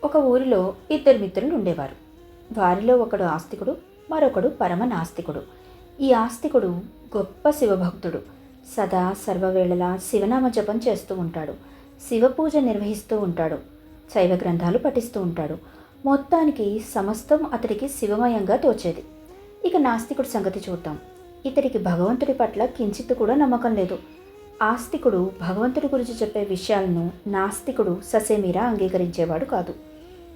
ఒక ఊరిలో ఇద్దరు మిత్రులు ఉండేవారు. వారిలో ఒకడు ఆస్తికుడు, మరొకడు పరమ నాస్తికుడు. ఈ ఆస్తికుడు గొప్ప శివభక్తుడు. సదా సర్వవేళలా శివనామ జపం చేస్తూ ఉంటాడు. శివపూజ నిర్వహిస్తూ ఉంటాడు. శైవ గ్రంథాలు పఠిస్తూ ఉంటాడు. మొత్తానికి సమస్తం అతడికి శివమయంగా తోచేది. ఇక నాస్తికుడి సంగతి చూద్దాం. ఇతడికి భగవంతుడి పట్ల కించిత్తు కూడా నమ్మకం లేదు. ఆస్తికుడు భగవంతుడి గురించి చెప్పే విషయాలను నాస్తికుడు ససేమీరా అంగీకరించేవాడు కాదు.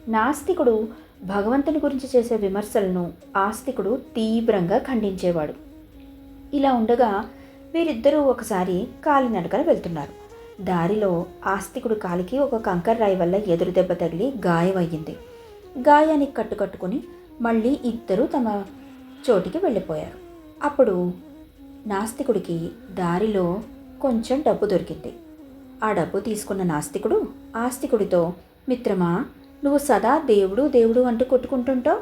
నాస్తికుడు భగవంతుని గురించి చేసే విమర్శలను ఆస్తికుడు తీవ్రంగా ఖండించేవాడు. ఇలా ఉండగా వీరిద్దరూ ఒకసారి కాలినడకన వెళ్తున్నారు. దారిలో ఆస్తికుడు కాలికి ఒక కంకర రాయి వల్ల ఎదురు దెబ్బ తగిలి గాయమయ్యింది. గాయానికి కట్టుకట్టుకుని మళ్ళీ ఇద్దరూ తమ చోటికి వెళ్ళిపోయారు. అప్పుడు నాస్తికుడికి దారిలో కొంచెం డబ్బు దొరికింది. ఆ డబ్బు తీసుకున్న నాస్తికుడు ఆస్తికుడితో, మిత్రమా, నువ్వు సదా దేవుడు దేవుడు అంటూ కొట్టుకుంటుంటావు.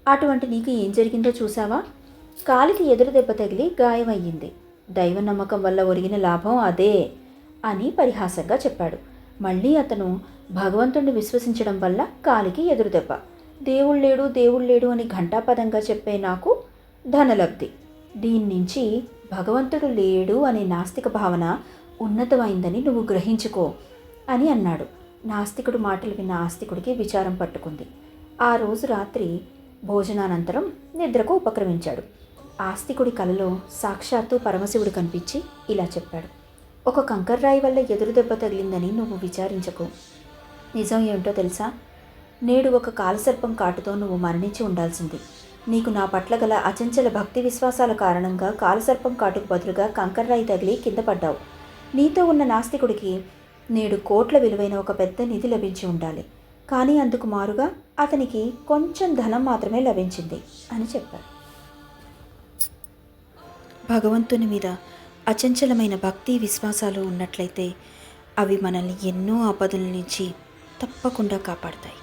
అటువంటి నీకు ఏం జరిగిందో చూసావా? కాలికి ఎదురు దెబ్బ తగిలి గాయమయ్యింది. దైవ నమ్మకం వల్ల ఒరిగిన లాభం అదే అని పరిహాసంగా చెప్పాడు. మళ్ళీ అతను భగవంతుణ్ణి విశ్వసించడం వల్ల కాలికి ఎదురు దెబ్బ, దేవుడు లేడు అని ఘంటాపదంగా చెప్పే నాకు ధనలబ్ధి. దీని నుంచి భగవంతుడు లేడు అనే నాస్తిక భావన ఉన్నతమైందని నువ్వు గ్రహించుకో అని అన్నాడు. నాస్తికుడు మాటలు విన్న ఆస్తికుడికి విచారం పట్టుకుంది. ఆ రోజు రాత్రి భోజనానంతరం నిద్రకు ఉపక్రమించాడు. ఆస్తికుడి కలలో సాక్షాత్తు పరమశివుడు కనిపించి ఇలా చెప్పాడు. ఒక కంకర్రాయి వల్ల ఎదురు దెబ్బ తగిలిందని నువ్వు విచారించకు. నిజం ఏమిటో తెలుసా? నేడు ఒక కాలసర్పం కాటుతో నువ్వు మరణించి ఉండాల్సింది. నీకు నా పట్ల గల అచంచల భక్తి విశ్వాసాల కారణంగా కాలసర్పం కాటుకు బదులుగా కంకర్రాయి తగిలి కింద పడ్డావు. నీతో ఉన్న నాస్తికుడికి నేడు కోట్ల విలువైన ఒక పెద్ద నిధి లభించి ఉండాలి. కానీ అందుకు మారుగా అతనికి కొంచెం ధనం మాత్రమే లభించింది అని చెప్పారు. భగవంతుని మీద అచంచలమైన భక్తి విశ్వాసాలు ఉన్నట్లయితే అవి మనల్ని ఎన్నో ఆపదల నుంచి తప్పకుండా కాపాడతాయి.